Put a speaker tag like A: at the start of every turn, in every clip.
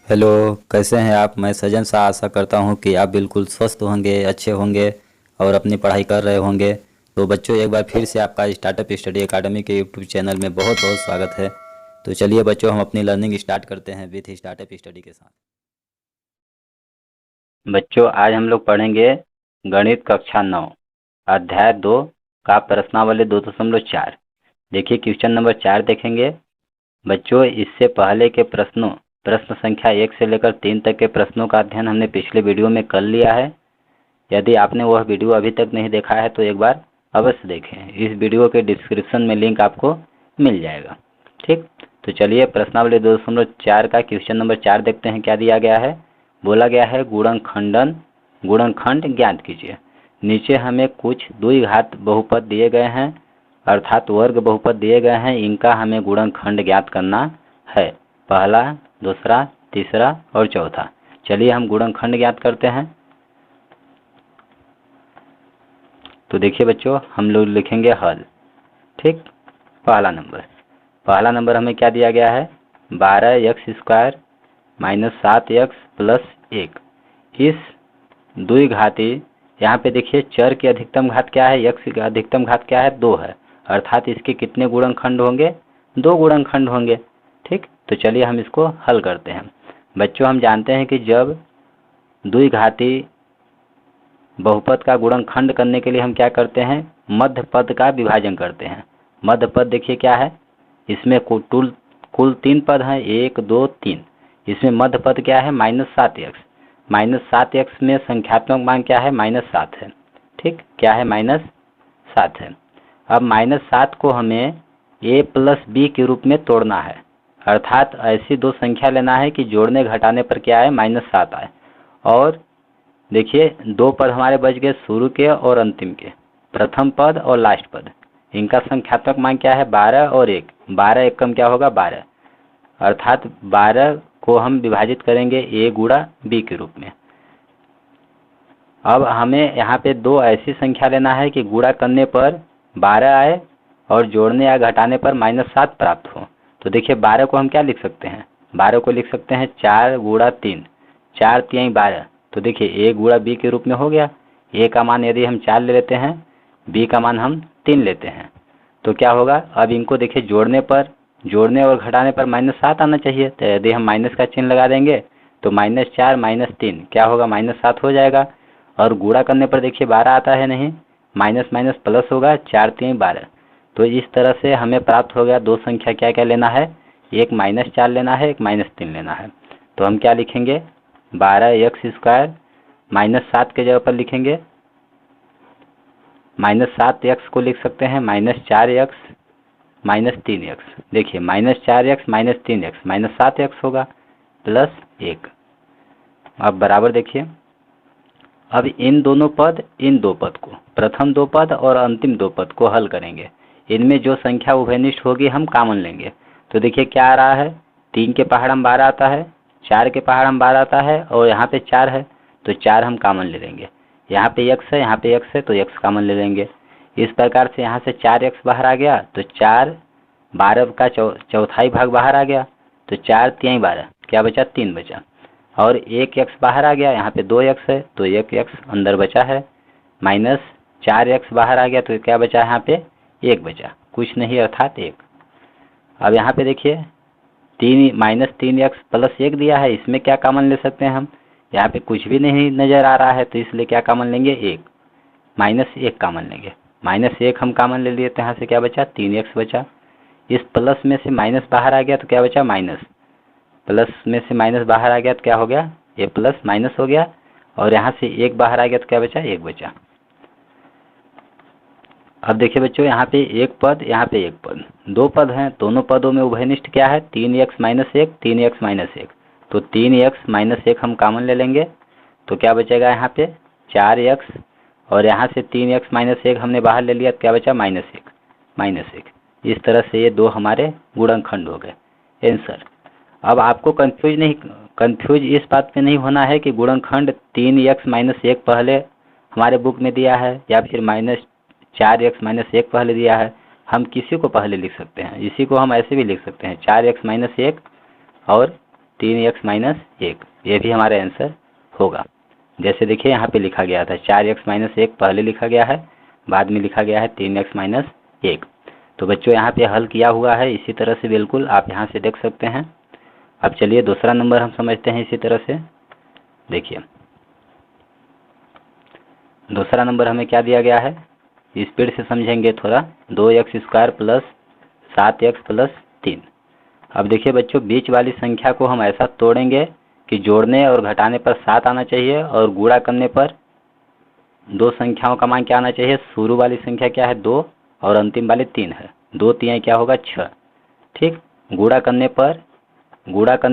A: Hello. कैसे हैं आप? मैं सजन सा आशा करता हूं कि आप बिल्कुल स्वस्थ होंगे, अच्छे होंगे और अपनी पढ़ाई कर रहे होंगे। तो बच्चों, एक बार फिर से आपका स्टार्टअप स्टडी एकेडमी के यूट्यूब चैनल में बहुत बहुत स्वागत है। तो चलिए बच्चों, हम अपनी लर्निंग स्टार्ट करते हैं विथ स्टार्टअप स्टडी के साथ। बच्चों, आज हम लोग पढ़ेंगे गणित कक्षा 9 अध्याय 2 का प्रश्नावली 2.4। देखिए क्वेश्चन नंबर 4 देखेंगे। बच्चों, इससे पहले के प्रश्न संख्या 1 से लेकर 3 तक के प्रश्नों का अध्ययन हमने पिछले वीडियो में कर लिया है। यदि आपने वह वीडियो अभी तक नहीं देखा है तो एक बार अवश्य देखें। इस वीडियो के डिस्क्रिप्शन में लिंक आपको मिल जाएगा। ठीक, तो चलिए प्रश्नावली 2.4 का क्वेश्चन नंबर 4 देखते हैं। क्या दिया गया है? बोला गया है गुणनखंड ज्ञात कीजिए। नीचे हमें कुछ द्विघात बहुपद दिए गए हैं, अर्थात वर्ग बहुपद दिए गए हैं। इनका हमें गुणनखंड ज्ञात करना है। पहला, दूसरा, तीसरा और चौथा। चलिए हम गुणनखंड ज्ञात करते हैं। तो देखिए बच्चों, हम लोग लिखेंगे हल। ठीक, पहला नंबर हमें क्या दिया गया है? 12x² - 7x + 1। इस द्विघाती, यहाँ पे देखिए चर की अधिकतम घात क्या है? x की अधिकतम घात क्या है? 2 है। अर्थात इसके कितने गुणनखंड होंगे? 2 गुणनखंड होंगे। ठीक, तो चलिए हम इसको हल करते हैं। बच्चों, हम जानते हैं कि जब द्विघाती बहुपद का गुणनखंड करने के लिए हम क्या करते हैं? मध्य पद का विभाजन करते हैं। मध्य पद देखिए क्या है? इसमें कुल 3 पद हैं, 1 2 3। इसमें मध्य पद क्या है? -7x। -7x में संख्यात्मक मान क्या है? -7 है। ठीक, क्या है? -7 है। अब -7 को हमें a + b के रूप में तोड़ना है। अर्थात ऐसी दो संख्या लेना है कि जोड़ने घटाने पर क्या आए? -7 आए। और देखिए 2 पद हमारे बच गए, शुरू के और अंतिम के, प्रथम पद और लास्ट पद। इनका संख्यात्मक मान क्या है? 12 और 1। 12 एकम क्या होगा? 12। अर्थात 12 को हम विभाजित करेंगे a गुणा b के रूप में। अब हमें यहाँ पे दो ऐसी संख्या लेना है कि गुणा करने पर 12 आए और जोड़ने या घटाने पर -7 प्राप्त हो। तो देखिए 12 को हम क्या लिख सकते हैं? 12 को लिख सकते हैं 4 गुणा 3, 4 3 12। तो देखिए a गुणा b के रूप में हो गया। a का मान यदि हम 4 ले लेते हैं, b का मान हम 3 लेते हैं, तो क्या होगा? अब इनको देखिए जोड़ने और घटाने पर -7 आना चाहिए। तो यदि हम माइनस का चिन्ह लगा देंगे तो -4 - 3 क्या होगा? -7 हो जाएगा। और गुणा करने पर देखिए 12 आता है नहीं, माइनस माइनस प्लस होगा, 4 3 12। तो इस तरह से हमें प्राप्त हो गया। दो संख्या क्या क्या लेना है? एक -4 लेना है, एक -3 लेना है। तो हम क्या लिखेंगे? 12x² -7 के जगह पर लिखेंगे -7x को लिख सकते हैं -4x -3x। देखिए -4x -3x -7x होगा प्लस 1। अब बराबर देखिए। अब इन दो पद को, प्रथम दो पद और अंतिम दो पद को हल करेंगे। इनमें जो संख्या उभयनिष्ठ होगी हम कॉमन लेंगे। तो देखिए क्या आ रहा है? 3 के पहाड़ हम 12 आता है, 4 के पहाड़ हम 12 आता है और यहाँ पे 4 है, तो 4 हम कॉमन ले लेंगे। यहाँ पे x है, यहाँ पे x है, तो x कॉमन ले लेंगे। इस प्रकार से यहाँ से 4x बाहर आ गया, तो 4 12 का चौथाई भाग बाहर आ गया, तो 4 3 12 क्या बचा? 3 बचा। और 1x बाहर आ गया, यहाँ पे 2x है, तो 1x अंदर बचा है। -4x बाहर आ गया, तो क्या बचा? यहाँ पे 1 बचा, कुछ नहीं अर्थात 1। अब यहाँ पे देखिए -3x + 1 दिया है, इसमें क्या कॉमन ले सकते हैं हम? यहाँ पे कुछ भी नहीं नज़र आ रहा है, तो इसलिए क्या कॉमन लेंगे? 1, -1 कॉमन लेंगे। -1 हम कॉमन ले लिए, तो यहाँ से क्या बचा? 3x बचा। इस प्लस में से माइनस बाहर आ गया, तो क्या बचा? माइनस। प्लस में से माइनस बाहर आ गया, तो क्या हो गया? ये प्लस माइनस हो गया। और यहाँ से 1 बाहर आ गया, तो क्या बचा? 1 बचा। अब देखिए बच्चों, यहाँ पे एक पद, यहाँ पे एक पद, दो पद हैं। दोनों पदों में उभयनिष्ठ क्या है? 3x - 1 3x - 1। तो 3x - 1 हम कॉमन ले लेंगे, तो क्या बचेगा? यहाँ पे 4x और यहाँ से 3x - 1 हमने बाहर ले लिया, तो क्या बचा? -1। इस तरह से ये दो हमारे गुणनखंड हो गए। आंसर। अब आपको कंफ्यूज इस बात पे नहीं होना है कि गुणनखंड 3x - 1 पहले हमारे बुक में दिया है या फिर -4x - 1 पहले दिया है। हम किसी को पहले लिख सकते हैं। इसी को हम ऐसे भी लिख सकते हैं 4x - 1 और 3x माइनस 1, ये भी हमारा आंसर होगा। जैसे देखिए यहाँ पे लिखा गया था 4x माइनस 1 पहले लिखा गया है, बाद में लिखा गया है 3x माइनस 1। तो बच्चों यहाँ पे हल किया हुआ है इसी तरह से, बिल्कुल आप यहाँ से देख सकते हैं। अब चलिए दूसरा नंबर हम समझते हैं इसी तरह से। देखिए दूसरा नंबर हमें क्या दिया गया है, स्पीड से समझेंगे थोड़ा। 2x² plus 7x plus 3। अब देखिए बच्चों बीच वाली संख्या को हम ऐसा तोड़ेंगे कि जोड़ने और घटाने पर 7 आना चाहिए और गुणा करने पर दो संख्याओं का मान क्या आना चाहिए। शुरू वाली संख्या क्या है 2 और अंतिम वाली 3 है। 2 3 क्या होगा 6। ठीक, गुणा करने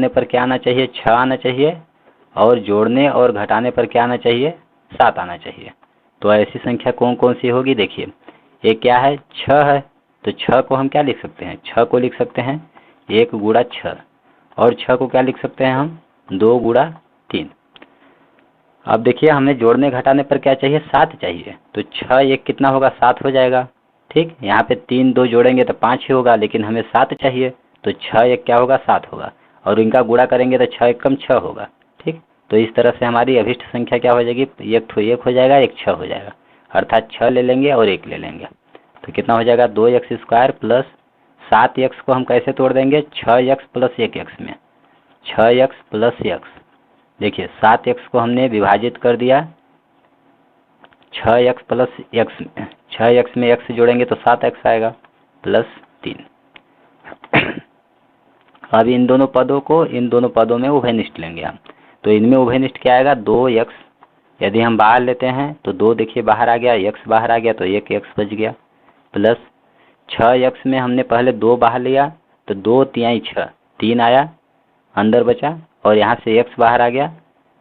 A: पर क्या आना चाहिए 6 आना चाहिए और जोड़ने और घटाने पर क्या आना चाहिए 7 आना चाहिए। तो ऐसी संख्या कौन कौन सी होगी, देखिए एक क्या है 6 है, तो 6 को हम क्या लिख सकते हैं, 6 को लिख सकते हैं 1 गुणा 6 और 6 को क्या लिख सकते हैं हम 2 गुणा 3। अब देखिए हमें जोड़ने घटाने पर क्या चाहिए 7 चाहिए, तो 6 1 कितना होगा 7 हो जाएगा। ठीक, यहाँ पे 3 2 जोड़ेंगे तो 5 ही होगा, लेकिन हमें 7 चाहिए तो 6 1 क्या होगा 7 होगा और इनका गुणा करेंगे तो 6 1 कम 6 होगा। ठीक, तो इस तरह से हमारी अभिष्ट संख्या क्या हो जाएगी, एक ठो 1 हो जाएगा, एक 6 हो जाएगा, अर्थात 6 ले लेंगे और 1 ले लेंगे तो कितना हो जाएगा 2x² प्लस 7x को हम कैसे तोड़ देंगे 6x प्लस 1x में, 6x प्लस x। देखिए 7x को हमने विभाजित कर दिया 6x प्लस x में, 6x में x जोड़ेंगे तो 7x आएगा प्लस 3। अब इन दोनों पदों में उभयनिष्ठ लेंगे हम, तो इनमें उभयनिष्ठ क्या आएगा 2x। यदि हम बाहर लेते हैं तो 2 देखिए बाहर आ गया, x बाहर आ गया तो 1x बच गया, प्लस 6x में हमने पहले 2 बाहर लिया तो 2 3 6 3 आया अंदर बचा और यहाँ से x बाहर आ गया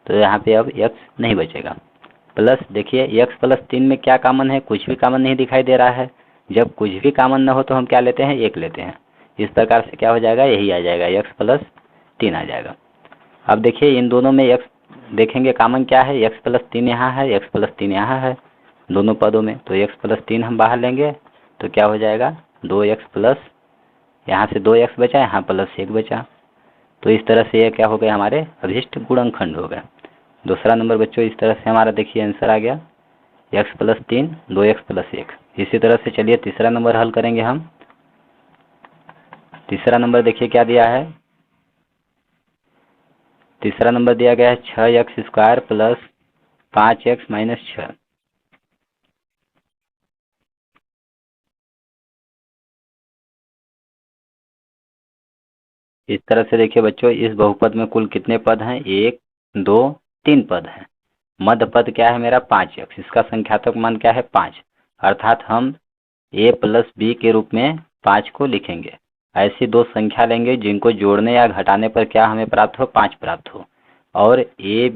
A: तो यहाँ पे अब x नहीं बचेगा। प्लस देखिए x प्लस 3 में क्या कॉमन है, कुछ भी कॉमन नहीं दिखाई दे रहा है। जब कुछ भी कॉमन न हो तो हम क्या लेते हैं 1 लेते हैं। इस प्रकार से क्या हो जाएगा यही आ जाएगा x प्लस 3 आ जाएगा। अब देखिए इन दोनों में x देखेंगे कॉमन क्या है, x प्लस 3 यहाँ है, x प्लस 3 यहाँ है दोनों पदों में, तो x प्लस 3 हम बाहर लेंगे तो क्या हो जाएगा 2x प्लस यहाँ से 2x बचा, यहाँ प्लस 1 बचा। तो इस तरह से ये क्या हो गया हमारे अभिष्ट गुणनखंड हो गए। दूसरा नंबर बच्चों इस तरह से हमारा देखिए आंसर आ गया x प्लस 3 2x प्लस 1। इसी तरह से चलिए तीसरा नंबर हल करेंगे हम। तीसरा नंबर देखिए क्या दिया है, तीसरा नंबर दिया गया है 6x² प्लस 5x माइनस 6। इस तरह से देखिए बच्चों इस बहुपद में कुल कितने पद हैं 1 2 3 पद हैं। मध्य पद क्या है मेरा 5x, इसका संख्यात्मक मान क्या है 5, अर्थात हम a प्लस बी के रूप में 5 को लिखेंगे। ऐसी दो संख्या लेंगे जिनको जोड़ने या घटाने पर क्या हमें प्राप्त हो 5 प्राप्त हो, और a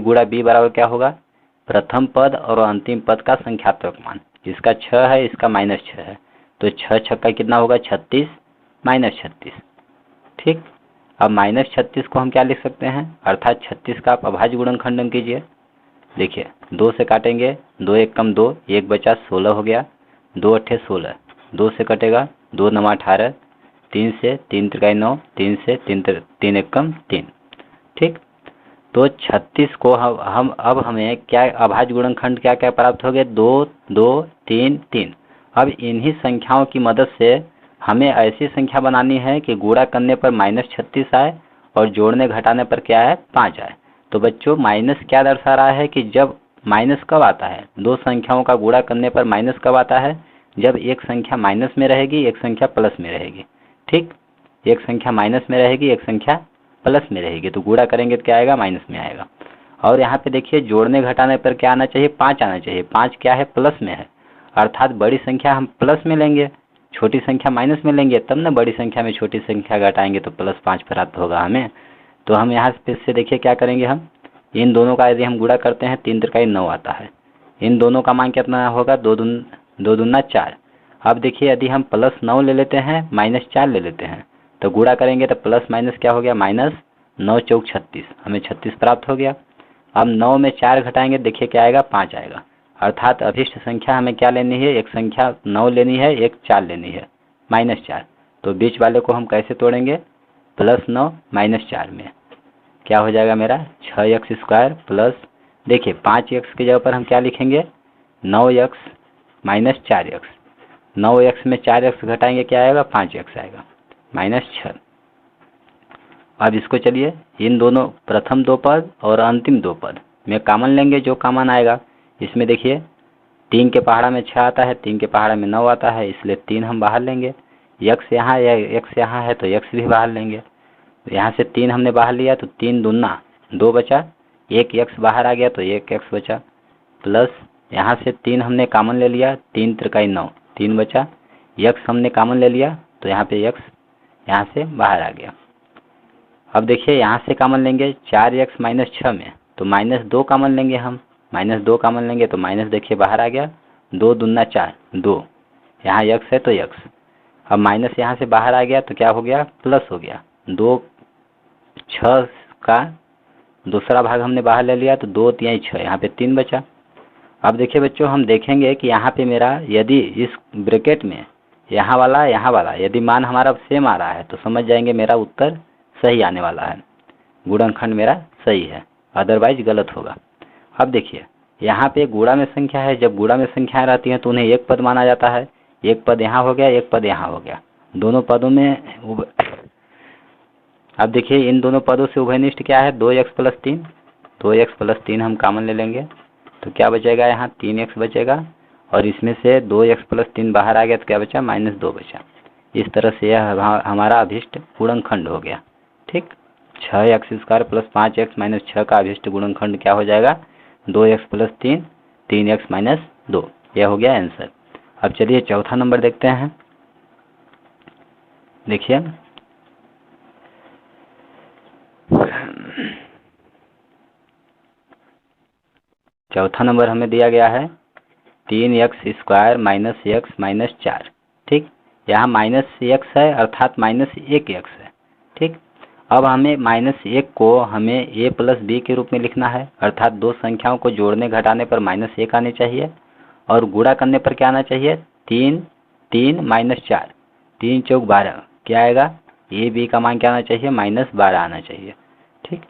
A: गुणा b बराबर क्या होगा प्रथम पद और अंतिम पद का संख्यात्मक मान। इसका 6 है, इसका -6 है, तो 6 छक्का कितना होगा 36 -36। ठीक, अब -36 को हम क्या लिख सकते हैं, अर्थात 36 का आप अभाज्य गुणनखंडन कीजिए। देखिए 2 से काटेंगे 2 1 कम 2 1 बचा 16 हो गया, 2 अट्ठे 16, 2 से कटेगा 2 9 18, 3 से 3 त्रिकाई 9, 3 से 3 1 कम 3। ठीक, तो 36 को हम अब हमें क्या अभाज्य गुणनखंड क्या क्या प्राप्त हो गए 2 2 3 3। अब इन्हीं संख्याओं की मदद से हमें ऐसी संख्या बनानी है कि गुणा करने पर -36 आए और जोड़ने घटाने पर क्या है 5 आए। तो बच्चों माइनस क्या दर्शा रहा है कि जब माइनस कब आता है, दो संख्याओं का गुणा करने पर माइनस कब आता है, जब एक संख्या माइनस में रहेगी एक संख्या प्लस में रहेगी। ठीक, एक संख्या माइनस में रहेगी एक संख्या प्लस में रहेगी, तो गुणा करेंगे तो क्या आएगा माइनस में आएगा। और यहाँ पे देखिए जोड़ने घटाने पर क्या आना चाहिए 5 आना चाहिए, 5 क्या है प्लस में है, अर्थात बड़ी संख्या हम प्लस में लेंगे, छोटी संख्या माइनस में लेंगे, तब ना बड़ी संख्या में छोटी संख्या घटाएंगे तो +5 प्राप्त होगा हमें। तो हम यहाँ से देखिए क्या करेंगे, हम इन दोनों का यदि हम गुणा करते हैं 3 त्रिकाई 9 आता है, इन दोनों का मान कितना होगा 2 दूना 4। अब देखिए यदि हम +9 ले लेते हैं -4 ले लेते हैं तो गुणा करेंगे तो प्लस माइनस क्या हो गया -9 चौक 36, हमें 36 प्राप्त हो गया। अब 9 में 4 घटाएंगे देखिए क्या आएगा 5 आएगा, अर्थात अभिष्ट संख्या हमें क्या लेनी है, एक संख्या 9 लेनी है, एक 4 लेनी है -4। तो बीच वाले को हम कैसे तोड़ेंगे, +9 -4 में क्या हो जाएगा मेरा 6x² प्लस, देखिए 5x की जगह पर हम क्या लिखेंगे 9x -4x। 9x में 4x घटाएंगे क्या आएगा 5x आएगा -6। अब इसको चलिए इन दोनों प्रथम दो पद और अंतिम दो पद में कॉमन लेंगे, जो कॉमन आएगा इसमें देखिए 3 के पहाड़ा में 6 आता है, 3 के पहाड़ा में 9 आता है, इसलिए 3 हम बाहर लेंगे। x यहाँ या x यहाँ है तो x भी बाहर लेंगे। यहाँ से 3 हमने बाहर लिया तो 3 दूना 2 बचा, 1 x बाहर आ गया तो 1 x बचा, प्लस यहाँ से 3 हमने कॉमन ले लिया, 3 त्रिकाई 9 3 बचा, x हमने कॉमन ले लिया तो यहाँ पे x यहाँ से बाहर आ गया। अब देखिए यहाँ से कॉमन लेंगे 4x -6 में तो -2 कॉमन लेंगे हम, -2 कॉमन लेंगे तो माइनस देखिए बाहर आ गया, 2 दूना 4 2, यहाँ x है तो x। अब माइनस यहाँ से बाहर आ गया तो क्या हो गया प्लस हो गया, 2 6 का दूसरा भाग हमने बाहर ले लिया तो 2 3 6, यहाँ पे 3 बचा। अब देखिए बच्चों हम देखेंगे कि यहाँ पे मेरा यदि इस ब्रैकेट में यहाँ वाला यदि मान हमारा सेम आ रहा है तो समझ जाएंगे मेरा उत्तर सही आने वाला है, गुणनखंड मेरा सही है, अदरवाइज गलत होगा। अब देखिए यहाँ पे गुणा में संख्या है, जब गुणा में संख्याएं रहती हैं तो उन्हें एक पद माना जाता है, एक पद यहाँ हो गया एक पद यहाँ हो गया, दोनों पदों में अब देखिए इन दोनों पदों से उभयनिष्ठ क्या है 2x + 3, 2x + 3 हम कॉमन ले लेंगे तो क्या बचेगा यहाँ 3x बचेगा, और इसमें से 2x + 3 बाहर आ गया तो क्या बचा -2 बचा। इस तरह से यह हमारा अभिष्ट गुणनखंड हो गया। ठीक, 6x² + 5x - 6 का अभिष्ट गुणनखंड क्या हो जाएगा 2x + 3 3x - 2, यह हो गया आंसर। अब चलिए चौथा नंबर देखते हैं। देखिए चौथा नंबर हमें दिया गया है 3x² - x - 4। ठीक, यहाँ -x है अर्थात -1x है। ठीक, अब हमें -1 को हमें a + b के रूप में लिखना है, अर्थात दो संख्याओं को जोड़ने घटाने पर -1 आने चाहिए और गुणा करने पर क्या आना चाहिए 3 3 -4, 3 चौक 12 क्या आएगा a b का मान क्या आना चाहिए -12 आना चाहिए। ठीक,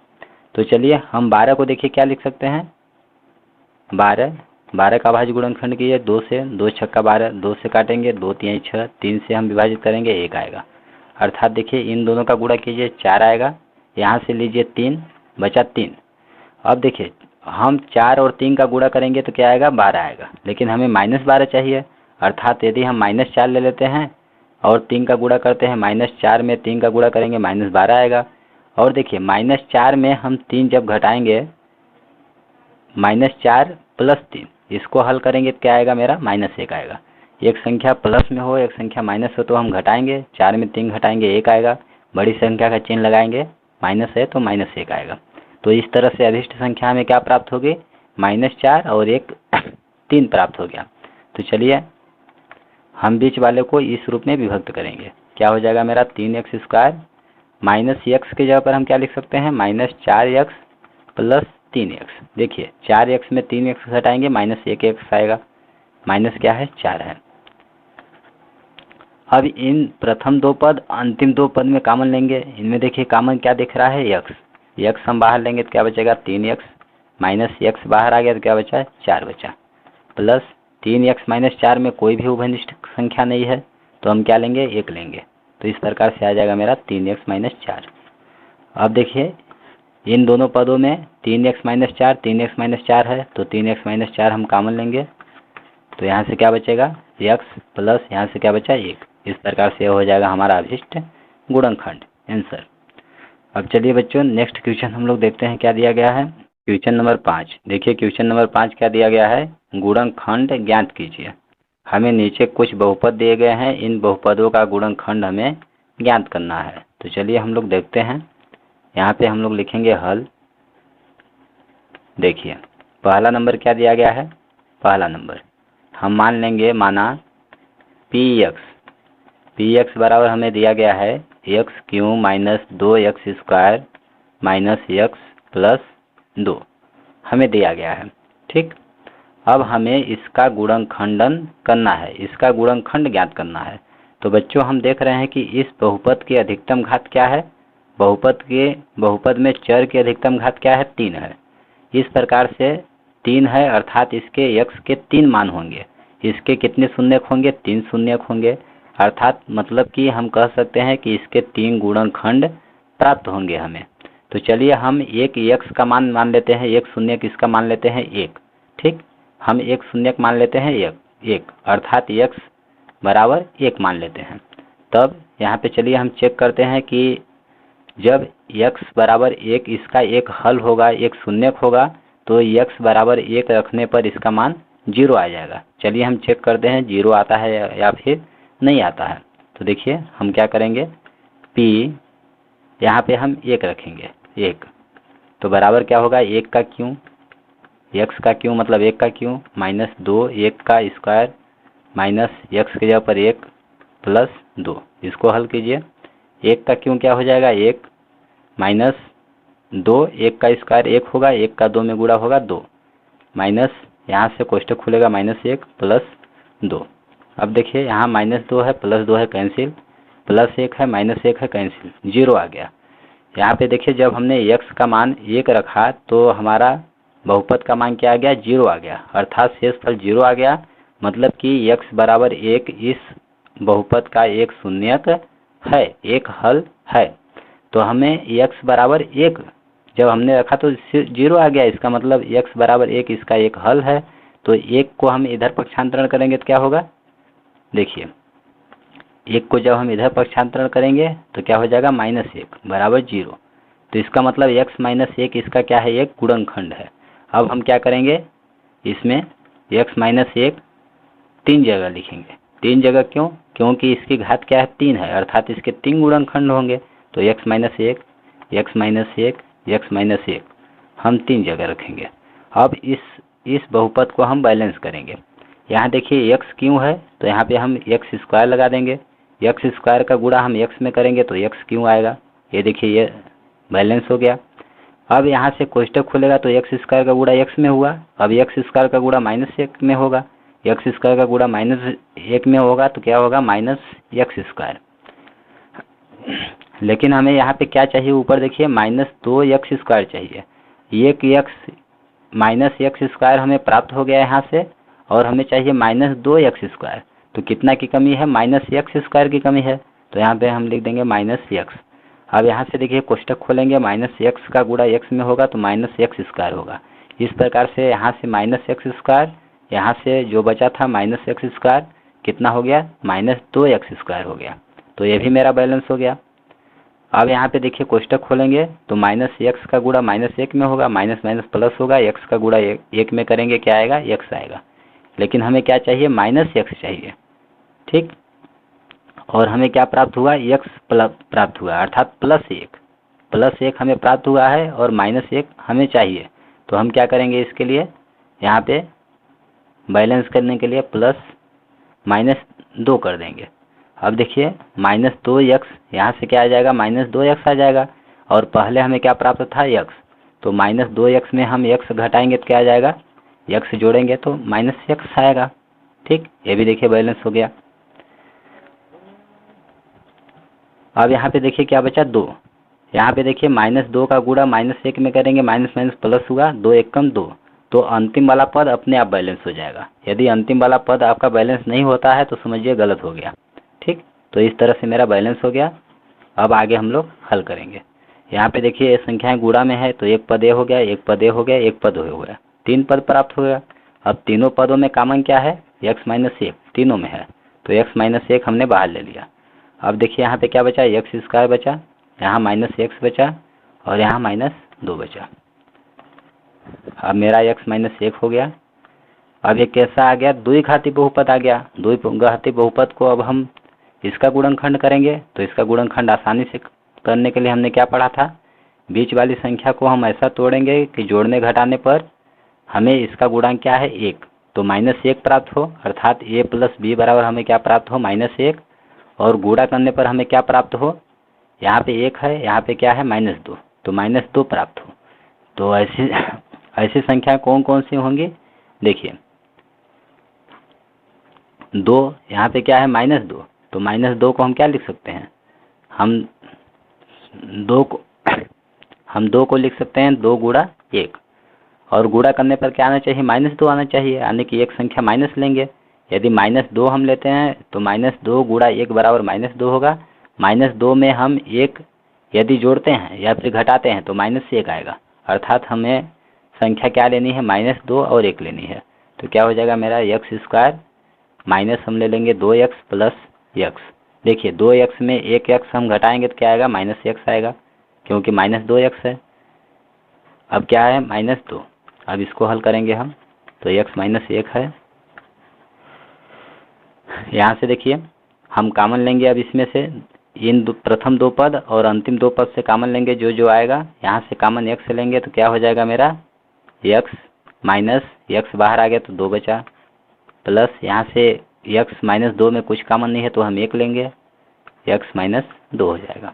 A: तो चलिए हम 12 को देखिए क्या लिख सकते हैं 12 का भाज्य गुणनखंड कीजिए 2 से, 2 छक्का 12, 2 से काटेंगे 2 3 6, 3 से हम विभाजित करेंगे 1 आएगा, अर्थात देखिए इन दोनों का गुणा कीजिए 4 आएगा, यहाँ से लीजिए 3 बचा 3। अब देखिए हम 4 और 3 का गुणा करेंगे तो क्या आएगा 12 आएगा, लेकिन हमें -12 चाहिए, अर्थात यदि हम -4 ले लेते हैं और 3 का गुणा करते हैं -4 में 3 का गुणा करेंगे -12 आएगा। और देखिए -4 में हम 3 जब घटाएंगे -4 + 3, इसको हल करेंगे तो क्या आएगा मेरा -1 आएगा। एक संख्या प्लस में हो एक संख्या माइनस हो तो हम घटाएंगे, 4 में 3 घटाएंगे 1 आएगा, बड़ी संख्या का चिन्ह लगाएंगे माइनस है तो -1 आएगा। तो इस तरह से अभिष्ट संख्या में क्या प्राप्त होगी -4 और 1 3 प्राप्त हो गया। तो चलिए हम बीच वाले को इस रूप में विभक्त करेंगे, क्या हो जाएगा मेरा 3x² -x की जगह पर हम क्या लिख सकते हैं -4x + 3x। देखिए 4x में 3x घटाएंगे -1x आएगा, माइनस क्या है 4 है। अब इन प्रथम दो पद अंतिम दो पद में कॉमन लेंगे, इनमें देखिए कॉमन क्या दिख रहा है x हम बाहर लेंगे तो क्या बचेगा 3x, -x बाहर आ गया तो क्या बचा 4 बचा, प्लस 3x - 4 में कोई भी उभयनिष्ठ संख्या नहीं है तो हम क्या लेंगे 1 लेंगे, तो इस प्रकार से आ जाएगा मेरा 3x - 4। अब देखिए इन दोनों पदों में 3x - 4 3x - 4 है तो 3x - 4 हम कॉमन लेंगे तो यहाँ से क्या बचेगा x प्लस यहाँ से क्या बचा 1। इस प्रकार से हो जाएगा हमारा अभिष्ट गुणनखंड आंसर। अब चलिए बच्चों नेक्स्ट क्वेश्चन हम लोग देखते हैं क्या दिया गया है। क्वेश्चन नंबर 5, देखिए क्वेश्चन नंबर 5 क्या दिया गया है, गुणनखंड ज्ञात कीजिए। हमें नीचे कुछ बहुपद दिए गए हैं, इन बहुपदों का गुणनखंड हमें ज्ञात करना है। तो चलिए हम लोग देखते हैं, यहाँ पे हम लोग लिखेंगे हल। देखिए पहला नंबर क्या दिया गया है, पहला नंबर हम मान लेंगे माना px बराबर हमें दिया गया है x³ - 2x² - x + 2 हमें दिया गया है। ठीक, अब हमें इसका गुणनखंडन करना है, इसका गुणनखंड ज्ञात करना है। तो बच्चों हम देख रहे हैं कि इस बहुपद की अधिकतम घात क्या है बहुपद में चर की अधिकतम घात क्या है? 3 है। इस प्रकार से 3 है अर्थात इसके x के 3 मान होंगे। इसके कितने शून्यक होंगे? 3 शून्यक होंगे। अर्थात मतलब कि हम कह सकते हैं कि इसके 3 गुणनखंड प्राप्त होंगे हमें। तो चलिए हम एक x का मान लेते हैं, एक शून्यक इसका मान लेते हैं 1। ठीक, हम एक शून्यक मान लेते हैं 1 अर्थात x बराबर 1 मान लेते हैं। तब यहाँ पे चलिए हम चेक करते हैं कि जब x बराबर 1 इसका एक हल होगा, एक शून्यक होगा, तो x बराबर 1 रखने पर इसका मान 0 आ जाएगा। चलिए हम चेक करते हैं 0 आता है या फिर नहीं आता है। तो देखिए हम क्या करेंगे, p यहाँ पे हम 1 रखेंगे, 1 तो बराबर क्या होगा, 1 का क्यों, x का क्यों मतलब 1 का क्यों -2 1 का स्क्वायर माइनस x की जगह पर 1 प्लस 2, इसको हल कीजिए। 1 का क्यों क्या हो जाएगा, 1 -2 1 का स्क्वायर 1 होगा, 1 का 2 में गुणा होगा 2 माइनस यहाँ से कोष्टक खुलेगा -1 प्लस 2। अब देखिए यहाँ -2 है प्लस 2 है कैंसिल, प्लस 1 है -1 है कैंसिल, 0 आ गया। यहाँ पे देखिए जब हमने x का मान 1 रखा तो हमारा बहुपद का मान क्या आ गया, 0 आ गया अर्थात शेषफल 0 आ गया। मतलब कि x बराबर 1 इस बहुपद का एक शून्यक है, एक हल है। तो हमें x बराबर 1 जब हमने रखा तो 0 आ गया, इसका मतलब x बराबर 1 इसका एक हल है। तो 1 को हम इधर पक्षांतरण करेंगे तो क्या होगा, देखिए 1 को जब हम इधर पक्षांतरण करेंगे तो क्या हो जाएगा, -1 बराबर 0। तो इसका मतलब x - 1 इसका क्या है, एक गुणनखंड है। अब हम क्या करेंगे, इसमें x - 1 3 जगह लिखेंगे। 3 जगह क्यों, क्योंकि इसकी घात क्या है, 3 है अर्थात इसके 3 गुणनखंड होंगे। तो x - 1 x - 1 x - 1 हम 3 जगह रखेंगे। अब इस बहुपद को हम बैलेंस करेंगे। यहाँ देखिए x क्यों है तो यहाँ पे हम x स्क्वायर लगा देंगे, x स्क्वायर का गुणा हम x में करेंगे तो x क्यों आएगा, ये देखिए ये बैलेंस हो गया। अब यहाँ से कोष्टक खुलेगा तो x स्क्वायर का गुणा x में हुआ, अब x स्क्वायर का गुणा -1 में होगा, x स्क्वायर का गुणा -1 में होगा तो क्या होगा, -x स्क्वायर। लेकिन हमें यहाँ पे क्या चाहिए, ऊपर देखिए -2x स्क्वायर चाहिए। एक -x स्क्वायर हमें प्राप्त हो गया यहाँ से और हमें चाहिए -2x स्क्वायर। तो कितना की कमी है, -x स्क्वायर की कमी है। तो यहाँ पे हम लिख देंगे -x। अब यहाँ से देखिए कोष्टक खोलेंगे, -x का गुणा x में होगा तो -x स्क्वायर होगा। इस प्रकार से यहाँ से -x स्क्वायर, यहाँ से जो बचा था -x स्क्वायर कितना हो गया, -2x स्क्वायर हो गया। तो ये भी मेरा बैलेंस हो गया। अब यहाँ पे देखिए कोष्टक खोलेंगे तो -x का गुणा -1 में होगा, माइनस माइनस प्लस होगा, x का गुणा 1 में करेंगे क्या आएगा, x आएगा। लेकिन हमें क्या चाहिए, -x चाहिए, ठीक। और हमें क्या प्राप्त हुआ, x प्राप्त हुआ अर्थात +1 हमें प्राप्त हुआ है और -1 हमें चाहिए। तो हम क्या करेंगे, इसके लिए यहाँ पे बैलेंस करने के लिए +-2 कर देंगे। अब देखिए -2x यहाँ से क्या आ जाएगा, -2x आ जाएगा और पहले हमें क्या प्राप्त था, x। तो -2x में हम x घटाएंगे तो क्या आ जाएगा, x जोड़ेंगे तो -x आएगा, ठीक। ये भी देखिए बैलेंस हो गया। अब यहाँ पे देखिए क्या बचा, 2। यहाँ पे देखिए -2 का गुणा -1 में करेंगे, माइनस माइनस प्लस हुआ, 2 एकम 2। तो अंतिम वाला पद अपने आप बैलेंस हो जाएगा। यदि अंतिम वाला पद आपका बैलेंस नहीं होता है तो समझिए गलत हो गया, ठीक। तो इस तरह से मेरा बैलेंस हो गया। अब आगे हम लोग हल करेंगे। यहाँ पे देखिए ये संख्याएं गुणा में है तो एक पद ए हो गया, एक पद ए हो गया, एक पद हो गया, 3 पद प्राप्त हो गया। अब तीनों पदों में कॉमन क्या है, x - 1 तीनों में है तो x - 1 हमने बाहर ले लिया। अब देखिए यहाँ पे क्या बचा, x स्क्वायर बचा, यहाँ -x बचा और यहाँ -2 बचा। अब मेरा x - 1 हो गया। अब ये कैसा आ गया, द्विघाती बहुपद आ गया। द्विघाती बहुपद को अब हम इसका गुणनखंड करेंगे तो इसका गुणनखंड आसानी से करने के लिए हमने क्या पढ़ा था, बीच वाली संख्या को हम ऐसा तोड़ेंगे कि जोड़ने घटाने पर हमें इसका गुणांक क्या है, 1। तो -1 प्राप्त हो अर्थात a + b बराबर हमें क्या प्राप्त हो, -1 और गुणा करने पर हमें क्या प्राप्त हो, यहाँ पे 1 है, यहाँ पे क्या है -2 तो -2 प्राप्त हो। तो ऐसी संख्या कौन कौन सी होंगी, देखिए 2 यहाँ पे क्या है, -2 तो -2 को हम क्या लिख सकते हैं, हम दो को हम 2 को लिख सकते हैं 2 गुणा 1, और गुणा करने पर क्या आना चाहिए, -2 आना चाहिए, यानी कि एक संख्या माइनस लेंगे। यदि -2 हम लेते हैं तो -2 गुणा 1 बराबर -2 होगा। -2 में हम 1 यदि जोड़ते हैं या फिर घटाते हैं तो -1 आएगा, अर्थात हमें संख्या क्या लेनी है, -2 और 1 लेनी है। तो क्या हो जाएगा मेरा x² माइनस हम ले लेंगे 2x प्लस x। देखिए 2x में 1x हम घटाएंगे तो क्या आएगा, -x आएगा, क्योंकि -2x है। अब क्या है, -2। अब इसको हल करेंगे हम तो x - 1 है। यहाँ से देखिए हम कॉमन लेंगे, अब इसमें से इन प्रथम 2 पद और अंतिम 2 पद से कॉमन लेंगे, जो जो आएगा। यहाँ से कॉमन x लेंगे तो क्या हो जाएगा मेरा, x माइनस x बाहर आ गया तो 2 बचा, प्लस यहाँ से x -2 में कुछ कॉमन नहीं है तो हम 1 लेंगे, x - 2 हो जाएगा।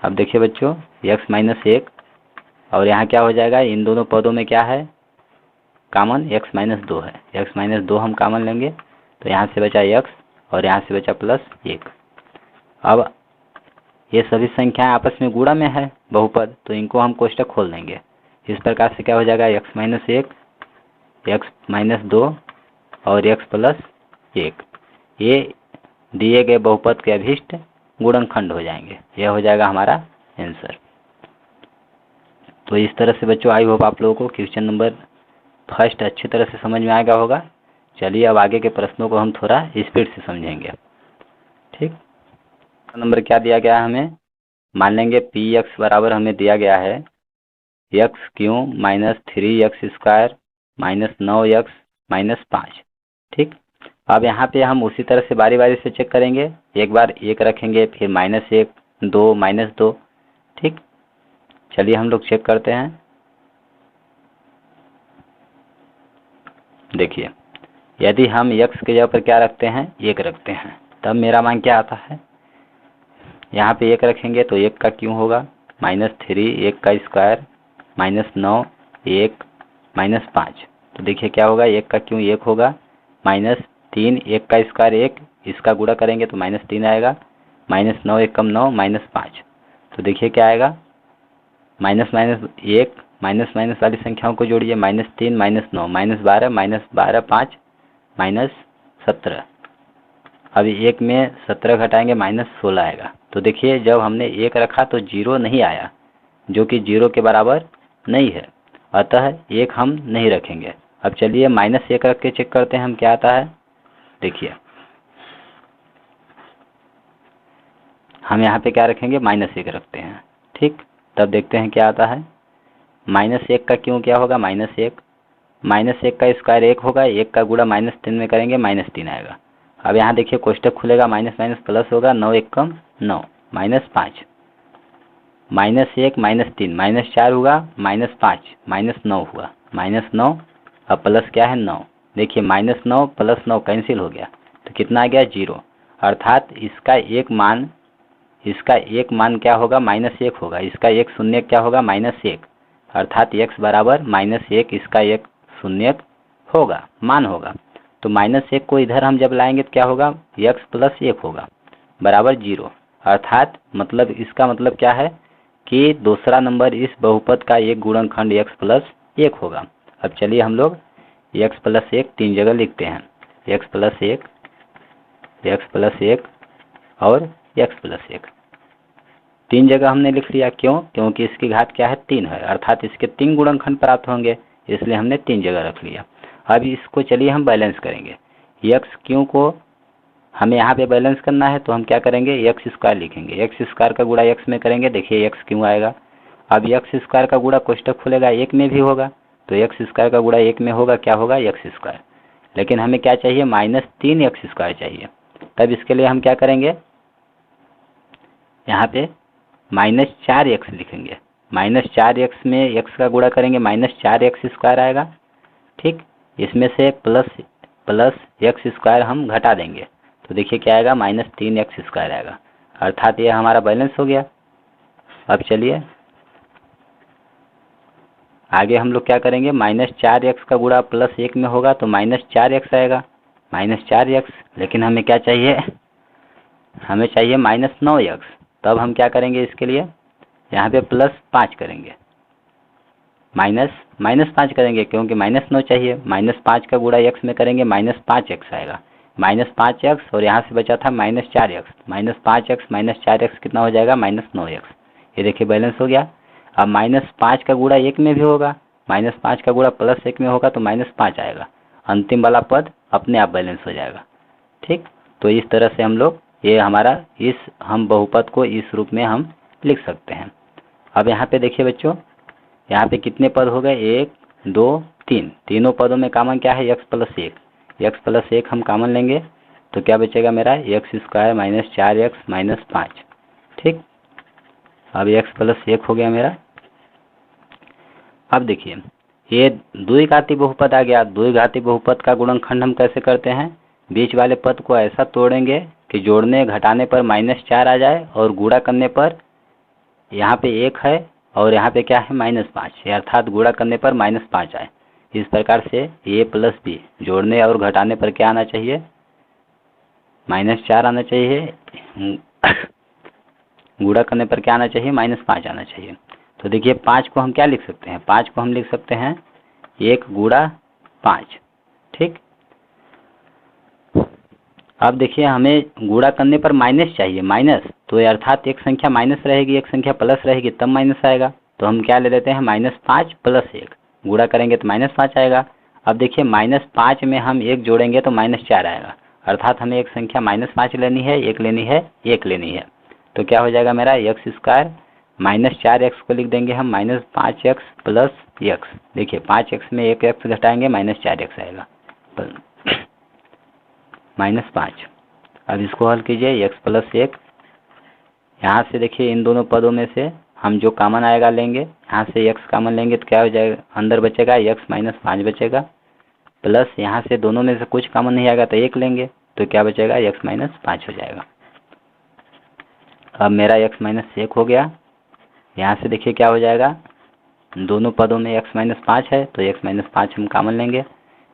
A: अब देखिए बच्चों x - 1 और यहाँ क्या हो जाएगा, इन दोनों पदों में क्या है कॉमन, x - 2 है, x - 2 हम कॉमन लेंगे तो यहाँ से बचा x और यहाँ से बचा +1। अब ये सभी संख्याएं आपस में गुणा में है बहुपद, तो इनको हम कोष्टक खोल देंगे। इस प्रकार से क्या हो जाएगा, x - 1, x - 2 और x +1, ये दिए गए बहुपद के अभिष्ट गुणनखंड हो जाएंगे। यह हो जाएगा हमारा आंसर। तो इस तरह से बच्चों आई होप आप लोगों को क्वेश्चन नंबर फर्स्ट अच्छी तरह से समझ में आएगा होगा। चलिए अब आगे के प्रश्नों को हम थोड़ा स्पीड से समझेंगे। ठीक, नंबर क्या दिया गया है हमें, मान लेंगे px बराबर हमें दिया गया है x³ - 3x² - 9x - 5। ठीक, अब यहाँ पे हम उसी तरह से बारी बारी से चेक करेंगे, एक बार 1 रखेंगे, फिर -1, 2, -2। ठीक, चलिए हम लोग चेक करते हैं। देखिए यदि हम x के जगह पर क्या रखते हैं, 1 रखते हैं, तब मेरा मान क्या आता है, यहाँ पे 1 रखेंगे तो 1 का क्यों होगा, -3 1 का स्क्वायर -9 1 -5। तो देखिए क्या होगा, 1 का क्यों 1 होगा, -3 1 का स्क्वायर 1, इसका गुणा करेंगे तो -3 आएगा, -9 1 कम 9 -5। तो देखिए क्या आएगा, माइनस माइनस 1 माइनस माइनस वाली संख्याओं को जोड़िए, -3 -9 -12 5 -17। अभी 1 में 17 घटाएंगे -16 आएगा। तो देखिए जब हमने 1 रखा तो 0 नहीं आया, जो कि 0 के बराबर नहीं है, अतः 1 हम नहीं रखेंगे। अब चलिए -1 रख के चेक करते हैं हम क्या आता है। देखिए हम यहाँ पे क्या रखेंगे, -1 रखते हैं। ठीक, तब देखते हैं क्या आता है। -1 का क्यों क्या होगा, -1 का स्क्वायर 1 होगा, 1 का गुणा -3 में करेंगे -3 आएगा। अब यहाँ देखिए कोष्टक खुलेगा, माइनस माइनस प्लस होगा, 9 1 कम 9 -5, -1 -3 -4 हुआ, -5 -9 हुआ, -9 अब प्लस क्या है 9। देखिए -9 + 9 कैंसिल हो गया तो कितना आ गया, 0। अर्थात इसका एक मान क्या होगा, -1 होगा, इसका एक शून्य क्या होगा, -1, अर्थात x बराबर -1, इसका एक शून्य होगा, मान होगा। तो -1 को इधर हम जब लाएंगे तो क्या होगा, x + 1 होगा बराबर 0। अर्थात मतलब इसका मतलब क्या है कि दूसरा नंबर इस बहुपद का एक गुणनखंड x + 1 होगा। अब चलिए हम लोग x + 1 तीन जगह लिखते हैं, x + 1, x + 1 और x + 1 तीन जगह हमने लिख लिया। क्यों, क्योंकि इसकी घात क्या है, 3 है, अर्थात इसके 3 गुणनखंड प्राप्त होंगे, इसलिए हमने 3 जगह रख लिया। अब इसको चलिए हम बैलेंस करेंगे। x³ को हमें यहाँ पे बैलेंस करना है तो हम क्या करेंगे, x² लिखेंगे, x² का गुणा x में करेंगे, देखिए x³ आएगा। अब x² का गुणा कोष्टक खुलेगा, 1 में भी होगा, तो x² का गुणा 1 में होगा, क्या होगा, x²। लेकिन हमें क्या चाहिए, -3x² चाहिए। तब इसके लिए हम क्या करेंगे, यहाँ पे -4x लिखेंगे, -4x में x का गुणा करेंगे, -4x² आएगा। ठीक, इसमें से प्लस x² हम घटा देंगे तो देखिए क्या आएगा, -3x² आएगा, अर्थात ये हमारा बैलेंस हो गया। अब चलिए आगे हम लोग क्या करेंगे, -4x का गुणा +1 में होगा तो -4x आएगा, -4x। लेकिन हमें क्या चाहिए, हमें चाहिए -9x, तब हम क्या करेंगे इसके लिए, यहाँ पे +5 करेंगे, -5 करेंगे क्योंकि -9 चाहिए। -5 का गुणा x में करेंगे -5x आएगा, -5x और यहाँ से बचा था -4x, -5x -4x कितना हो जाएगा -9x। ये देखिए बैलेंस हो गया। अब -5 का गुणा 1 में भी होगा, -5 का गुणा +1 में होगा तो -5 आएगा, अंतिम वाला पद अपने आप बैलेंस हो जाएगा। ठीक, तो इस तरह से हम लोग ये हमारा हम बहुपद को इस रूप में हम लिख सकते हैं। अब यहाँ पे देखिए बच्चों, यहाँ पे कितने पद हो गए, 1 2 3, तीनों पदों में कॉमन क्या है x+1 हम कॉमन लेंगे तो क्या बचेगा मेरा x² - 4x - 5। ठीक, अब x+1 हो गया मेरा। अब देखिए ये द्विघाती बहुपद आ गया। द्विघाती बहुपद का गुणनखंड हम कैसे करते हैं, बीच वाले पद को ऐसा तोड़ेंगे कि जोड़ने घटाने पर -4 आ जाए और गुणा करने पर यहाँ पे 1 है और यहाँ पे क्या है -5, अर्थात गुणा करने पर -5 आए। इस प्रकार से a + b जोड़ने और घटाने पर क्या आना चाहिए, -4 आना चाहिए, गुणा करने पर क्या आना चाहिए -5 आना चाहिए। तो देखिए 5 को हम क्या लिख सकते हैं, 5 को हम लिख सकते हैं 1 × 5। ठीक, अब देखिए हमें गुणा करने पर माइनस चाहिए, माइनस तो अर्थात एक संख्या माइनस रहेगी एक संख्या प्लस रहेगी तब माइनस आएगा। तो हम क्या ले लेते हैं -5 + 1, गुणा करेंगे तो -5 आएगा। अब देखिए -5 में हम 1 जोड़ेंगे तो -4 आएगा, अर्थात हमें एक संख्या -5 लेनी है, 1 लेनी है, 1 लेनी है। तो क्या हो जाएगा मेरा x² -4x को लिख देंगे हम -5x + x। देखिए 5x में 1x घटाएंगे -4x आएगा -5। अब इसको हल कीजिए x+1, यहाँ से देखिए इन दोनों पदों में से हम जो कॉमन आएगा लेंगे, यहाँ से x कॉमन लेंगे तो क्या हो जाएगा, अंदर बचेगा x - 5 बचेगा, प्लस यहाँ से दोनों में से कुछ कॉमन नहीं आएगा तो 1 लेंगे तो क्या बचेगा x - 5 हो जाएगा। अब मेरा x - 1 हो गया। यहाँ से देखिए क्या हो जाएगा, दोनों पदों में x - 5 है तो x - 5 हम कॉमन लेंगे।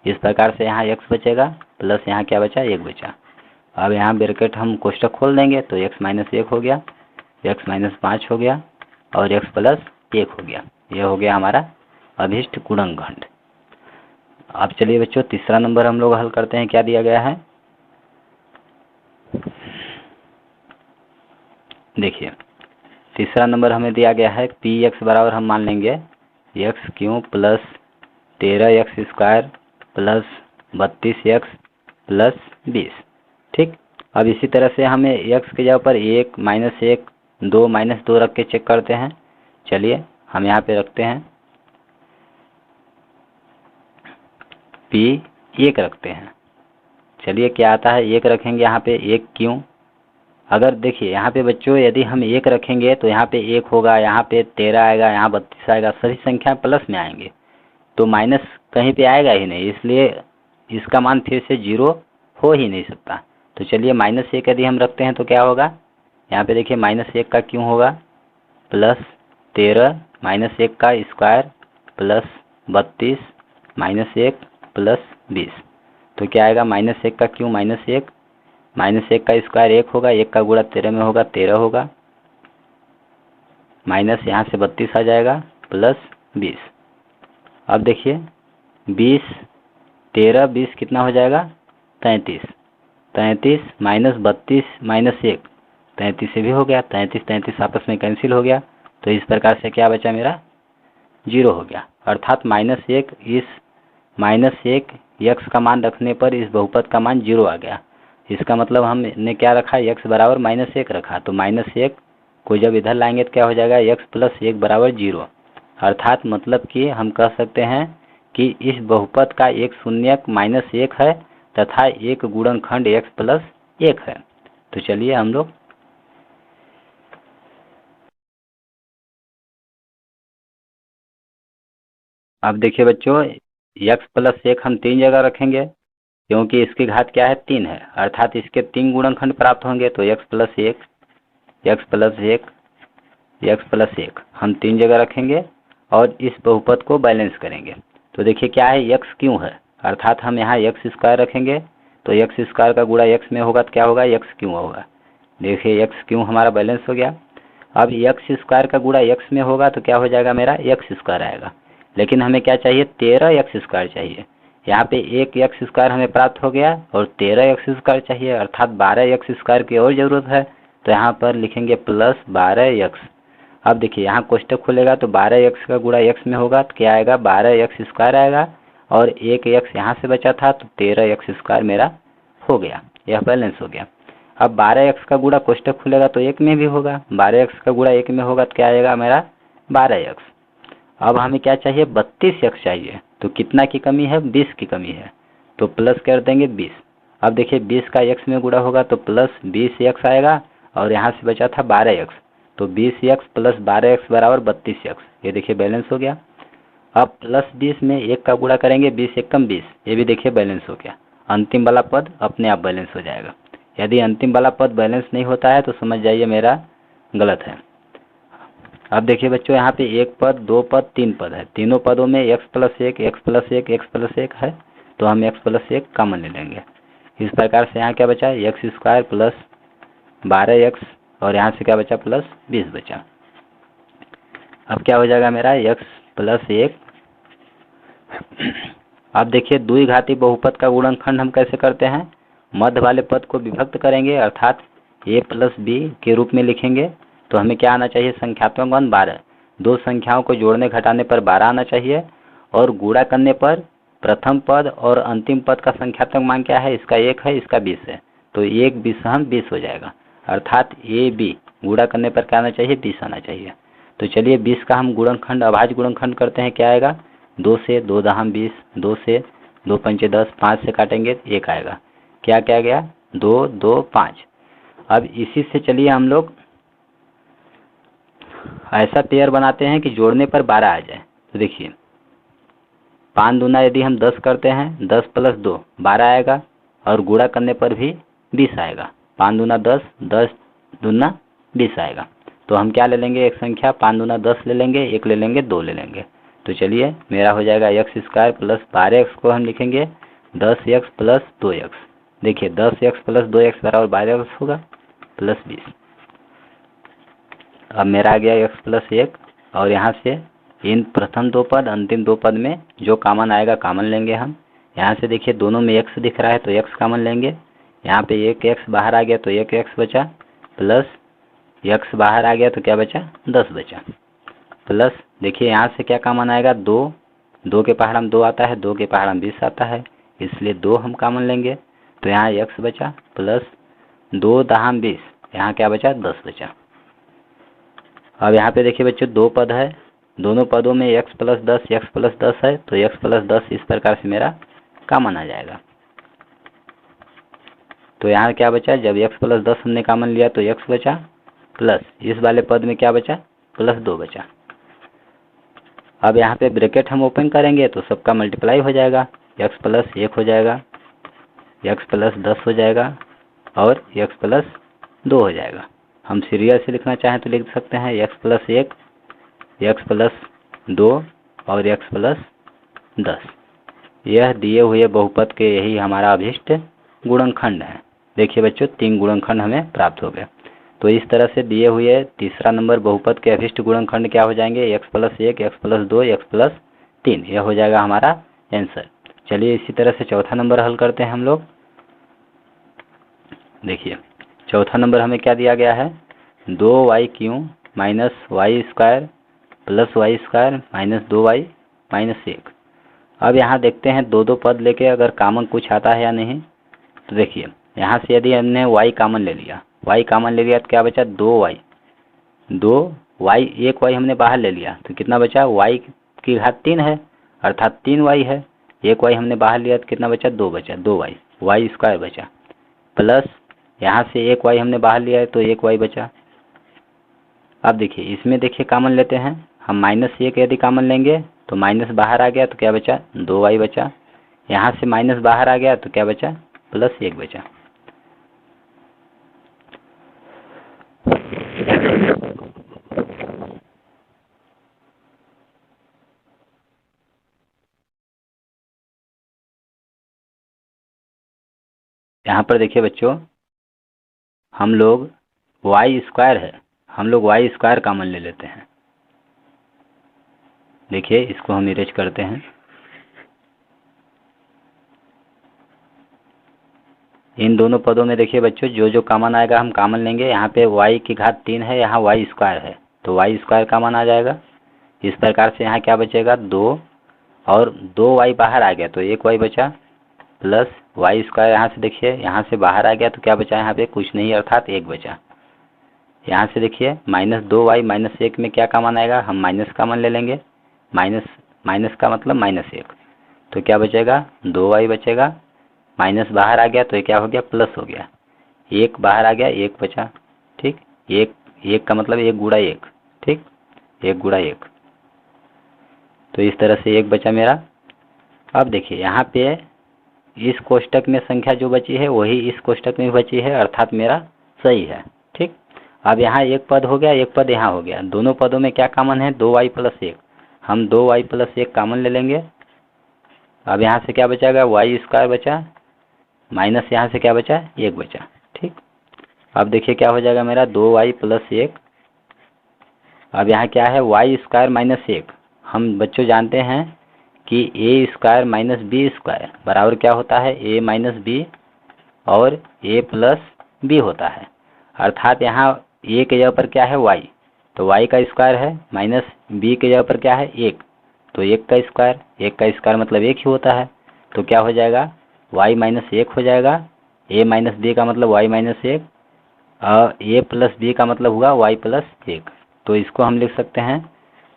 A: इस प्रकार से यहाँ x बचेगा प्लस यहाँ क्या बचा 1 बचा। अब यहाँ ब्रैकेट हम कोष्ठक खोल देंगे तो x - 1 हो गया, x - 5 हो गया और x + 1 हो गया। ये हो गया हमारा अभिष्ट गुणनखंड। अब चलिए बच्चों तीसरा नंबर हम लोग हल करते हैं। क्या दिया गया है, देखिए तीसरा नंबर हमें दिया गया है px बराबर हम मान लेंगे x³ + 13x² + 32x + 20। ठीक, अब इसी तरह से हमें x की जगह पर 1 -1 2 -2 रख के चेक करते हैं। चलिए हम यहाँ पे रखते हैं p1 रखते हैं। चलिए क्या आता है 1 रखेंगे, यहाँ पे 1 क्यों, अगर देखिए यहाँ पे बच्चों यदि हम 1 रखेंगे तो यहाँ पे 1 होगा, यहाँ पे 13 आएगा, यहाँ 32 आएगा, सभी संख्या प्लस में आएंगे तो माइनस कहीं पे आएगा ही नहीं, इसलिए इसका मान फिर से 0 हो ही नहीं सकता। तो चलिए -1 यदि हम रखते हैं तो क्या होगा, यहाँ पे देखिए -1 का क्यों होगा, +13 -1 का स्क्वायर + 32 -1 + 20। तो क्या आएगा -1 का क्यों -1, -1 का स्क्वायर 1 होगा, 1 का गुणा 13 में होगा 13 होगा, माइनस यहाँ से 32 आ जाएगा + 20। अब देखिए 20 13 20 कितना हो जाएगा 33, 33 -32 -1 33 से भी हो गया, 33 33 आपस में कैंसिल हो गया। तो इस प्रकार से क्या बचा मेरा 0 हो गया, अर्थात -1 इस -1 x का मान रखने पर इस बहुपद का मान 0 आ गया। इसका मतलब हमने क्या रखा, x बराबर -1 रखा, तो -1 को जब इधर लाएंगे तो क्या हो जाएगा x + 1 बराबर 0, अर्थात मतलब कि हम कह सकते हैं कि इस बहुपद का एक शून्यक -1 है तथा एक गुणनखंड x + 1 है। तो चलिए हम लोग अब देखिए बच्चों x + 1 हम 3 जगह रखेंगे क्योंकि इसकी घात क्या है 3 है, अर्थात इसके 3 गुणनखंड प्राप्त होंगे। तो x + 1 x + 1 x + 1 हम 3 जगह रखेंगे और इस बहुपद को बैलेंस करेंगे। तो देखिए क्या है x क्यों है, अर्थात हम यहाँ x² रखेंगे तो x² का गुणा x में होगा तो क्या होगा x क्यों होगा, देखिए एक्स क्यों हमारा बैलेंस हो गया। अब एक्स स्क्वायर का गुणा एक्स में होगा तो क्या हो जाएगा, मेरा एक्स स्क्वायर आएगा। लेकिन हमें क्या चाहिए, 13 एक्स स्क्वायर चाहिए। यहाँ पे एक एक्स स्क्वायर हमें प्राप्त हो गया और 13 एक्स स्क्वायर चाहिए, अर्थात 12 एक्स स्क्वायर की और ज़रूरत है। तो यहाँ पर लिखेंगे प्लस 12 एक्स। अब देखिए यहाँ कोष्टक खुलेगा तो 12 एक्स का गुणा एक्स में होगा तो क्या आएगा, 12 एक्स स्क्वायर आएगा। और एक एक्स यहाँ से बचा था तो 13 एक्स स्क्वायर मेरा हो गया, यह बैलेंस हो गया। अब 12 एक्स का गुणा कोष्टक खुलेगा तो एक में भी होगा, 12 एक्स का गुणा एक में होगा तो क्या आएगा मेरा 12 एक्स। अब हमें क्या चाहिए, 32 एक्स चाहिए। तो कितना की कमी है, 20 की कमी है, तो प्लस कर देंगे 20। अब देखिए 20 का एक्स में गुणा होगा तो प्लस 20 एक्स आएगा और यहाँ से बचा था 12 एक्स, तो 20 एक्स प्लस 12 एक्स बराबर 32 एक्स। ये देखिए बैलेंस हो गया। अब प्लस 20 में एक का गुणा करेंगे, 20 एकम 20, ये भी देखिए बैलेंस हो गया। अंतिम वाला पद अपने आप बैलेंस हो जाएगा। यदि अंतिम वाला पद बैलेंस नहीं होता है तो समझ जाइए मेरा गलत है। अब देखिए बच्चों यहाँ पे एक पद, दो पद, तीन पद है। तीनों पदों में एक्स प्लस एक, एक्स प्लस एक, एक्स प्लस एक है, तो हम एक्स प्लस एक कॉमन ले लेंगे। इस प्रकार से यहाँ क्या बचा, एक्स स्क्वायर प्लस 12 एक्स, और यहाँ से क्या बचा, प्लस 20 बचा। अब क्या हो जाएगा मेरा एक्स प्लस एक। अब देखिए द्विघाती बहुपद का गुणनखंड हम कैसे करते हैं, मध्य वाले पद को विभक्त करेंगे, अर्थात a प्लस बी के रूप में लिखेंगे। तो हमें क्या आना चाहिए, संख्यात्मक मान 12। दो संख्याओं को जोड़ने घटाने पर 12 आना चाहिए, और गुणा करने पर प्रथम पद और अंतिम पद का संख्यात्मक मान क्या है, इसका 1 है, इसका 20 है, तो 1 20 20 हो जाएगा। अर्थात ए बी गुणा करने पर क्या आना चाहिए, 20 आना चाहिए। तो चलिए 20 का हम गुणनखंड, अभाज्य गुणनखंड करते हैं। क्या आएगा, 2 से 2 दहम 20, 2 से 2 पंचे 10, 5 से काटेंगे तो 1 आएगा। क्या क्या गया, 2 2 5। अब इसी से चलिए हम लोग ऐसा पेयर बनाते हैं कि जोड़ने पर 12 आ जाए। तो देखिए 5 दूना यदि हम 10 करते हैं, 10 प्लस 2 12 आएगा, और गुणा करने पर भी 20 आएगा। 5 दूना 10, 10 दूना 20 आएगा। तो हम क्या ले लेंगे, एक संख्या 5 दूना 10 ले लेंगे, 1 ले लेंगे, 2 ले लेंगे। तो चलिए मेरा हो जाएगा एक्स स्क्वायर प्लस 12 एक्स को हम लिखेंगे 10 एक्स प्लस 2 एक्स। देखिए 10 एक्स प्लस 2 एक्स बराबर 12 एक्स होगा प्लस 20। अब मेरा आ गया एक्स प्लस 1, और यहाँ से इन प्रथम दो पद अंतिम दो पद में जो कॉमन आएगा कॉमन लेंगे हम। यहाँ से देखिए दोनों में एक्स दिख रहा है तो एक्स कॉमन लेंगे। यहाँ पे एक एक्स बाहर आ गया तो एक एक्स बचा, प्लस एक्स बाहर आ गया तो क्या बचा, 10 बचा, प्लस देखिए यहाँ से क्या कॉमन आएगा, 2, 2 के पहाड़ में 2 आता है, 2 के पहाड़ में 20 आता है, इसलिए 2 हम कॉमन लेंगे। तो यहाँ एक्स बचा प्लस 2 दहम 20, यहाँ क्या बचा, 10 बचा। अब यहाँ पे देखिए बच्चों दो पद है, दोनों पदों में x प्लस 10 x प्लस 10 है, तो x प्लस 10 इस प्रकार से मेरा कॉमन आ जाएगा। तो यहाँ क्या बचा, जब x प्लस 10 हमने कॉमन लिया तो x बचा, प्लस इस वाले पद में क्या बचा, प्लस 2 बचा। अब यहाँ पे ब्रैकेट हम ओपन करेंगे तो सबका मल्टीप्लाई हो जाएगा, x प्लस 1 हो जाएगा, x प्लस 10 हो जाएगा, और x प्लस 2 हो जाएगा। हम सीरियल से लिखना चाहें तो लिख सकते हैं x प्लस 1, x प्लस 2 और x प्लस 10। यह दिए हुए बहुपद के यही हमारा अभिष्ट गुणनखंड है। देखिए बच्चों 3 गुणनखंड हमें प्राप्त हो गए। तो इस तरह से दिए हुए तीसरा नंबर बहुपद के अभिष्ट गुणनखंड क्या हो जाएंगे, x plus 1, x plus 2, x plus 3। यह हो जाएगा हमारा आंसर। चलिए इसी तरह से चौथा नंबर हल करते हैं हम लोग। देखिए चौथा नंबर हमें क्या दिया गया है, 2y³ minus y square plus y square minus 2y minus 1। अब यहाँ देखते हैं दो दो पद लेके अगर कॉमन कुछ आता है या नहीं। तो देखिए यहाँ से यदि हमने y कॉमन ले लिया, y कॉमन ले लिया तो क्या बचा, 2y, 2y, एक y हमने बाहर ले लिया तो कितना बचा, y की घात 3 है, अर्थात 3y है। एक y हमने बाहर लिया तो कितना बचा, 2 बचा, 2y, वाई स्क्वायर बचा, प्लस यहाँ से एक y हमने बाहर लिया है तो एक y बचा। अब देखिए इसमें देखिए कॉमन लेते हैं हम, -1 यदि कॉमन लेंगे तो माइनस बाहर आ गया तो क्या बचा, 2y बचा। यहाँ से माइनस बाहर आ गया तो क्या बचा, प्लस 1 बचा। यहाँ पर देखिए बच्चों हम लोग वाई स्क्वायर है, हम लोग वाई स्क्वायर कॉमन ले लेते हैं। देखिए इसको हम इरेज करते हैं। इन दोनों पदों में देखिए बच्चों जो जो कॉमन आएगा हम कॉमन लेंगे। यहाँ पे y की घात 3 है, यहाँ वाई स्क्वायर है तो वाई स्क्वायर कॉमन आ जाएगा। इस प्रकार से यहाँ क्या बचेगा 2 और 2y बाहर आ गया तो 1y बचा प्लस वाई स्क्वायर। यहाँ से देखिए यहाँ से बाहर आ गया तो क्या बचा यहाँ पे कुछ नहीं अर्थात 1 बचा। यहाँ से देखिए -2y -1 में क्या कॉमन आएगा, हम माइनस कॉमन ले लेंगे। माइनस का मतलब -1 तो क्या बचेगा 2y बचेगा। माइनस बाहर आ गया तो ये क्या हो गया प्लस हो गया। 1 बाहर आ गया 1 बचा। ठीक, 1 का मतलब 1 गुणा 1। ठीक, 1 गुणा 1 तो इस तरह से 1 बचा मेरा। अब देखिए यहाँ पे इस कोष्टक में संख्या जो बची है वही इस कोष्टक में बची है अर्थात मेरा सही है। ठीक, अब यहाँ एक पद हो गया, एक पद यहाँ हो गया। दोनों पदों में क्या कॉमन है 2y + 1, हम 2y + 1 कॉमन ले लेंगे। अब यहाँ से क्या बचाएगा वाई स्क्वायर बचा माइनस यहाँ से क्या बचा 1 बचा। ठीक, अब देखिए क्या हो जाएगा मेरा 2y + 1। अब यहाँ क्या है वाई स्क्वायर -1। हम बच्चों जानते हैं कि a स्क्वायर - b स्क्वायर बराबर क्या होता है a - b और a + b होता है। अर्थात यहाँ a के जगह पर क्या है y तो y का स्क्वायर है माइनस b के जगह पर क्या है 1 तो 1 का स्क्वायर। 1 का स्क्वायर मतलब 1 ही होता है तो क्या हो जाएगा y - 1 हो जाएगा। a - b का मतलब y - 1 और a + b का मतलब हुआ y + 1 तो इसको हम लिख सकते हैं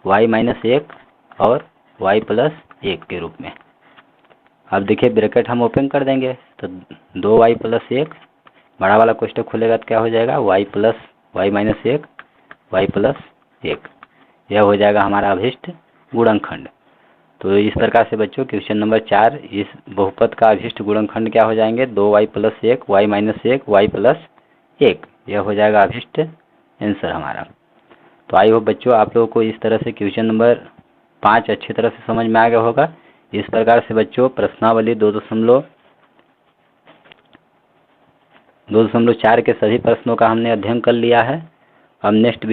A: y - 1 और y + 1 के रूप में। अब देखिए ब्रैकेट हम ओपन कर देंगे तो 2y + 1 बड़ा वाला कोष्टक खुलेगा तो क्या हो जाएगा y - 1 y + 1 यह हो जाएगा हमारा अभिष्ट गुणनखंड। तो इस प्रकार से बच्चों क्वेश्चन नंबर 4 इस बहुपद का अभिष्ट गुणनखंड क्या हो जाएंगे 2y + 1 y - 1 y + 1 यह हो जाएगा अभिष्ट आंसर हमारा। तो आई होप बच्चों आप लोगों को इस तरह से क्वेश्चन नंबर 5 अच्छी तरह से समझ में आ गया होगा। इस प्रकार से बच्चों प्रश्नावली 2.4 के सभी प्रश्नों का हमने अध्ययन कर लिया है। अब नेक्स्ट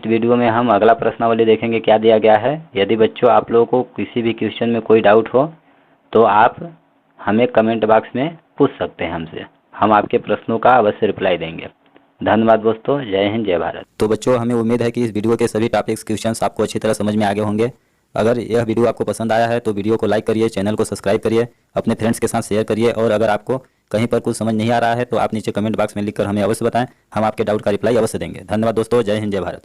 A: वीडियो में हम अगला प्रश्नावली देखेंगे क्या दिया गया है। यदि बच्चों आप लोगों को किसी भी क्वेश्चन में कोई डाउट हो तो आप हमें कमेंट बॉक्स में पूछ सकते हैं हमसे, हम आपके प्रश्नों का अवश्य रिप्लाई देंगे। धन्यवाद दोस्तों, जय हिंद जय भारत।
B: तो बच्चों हमें उम्मीद है कि इस वीडियो के सभी टॉपिक्स क्वेश्चंस आपको अच्छी तरह समझ में आ गए होंगे। अगर यह वीडियो आपको पसंद आया है तो वीडियो को लाइक करिए, चैनल को सब्सक्राइब करिए, अपने फ्रेंड्स के साथ शेयर करिए और अगर आपको कहीं पर कुछ समझ नहीं आ रहा है तो आप नीचे कमेंट बॉक्स में लिखकर हमें अवश्य बताएं, हम आपके डाउट का रिप्लाई अवश्य देंगे। धन्यवाद दोस्तों, जय हिंद जय भारत।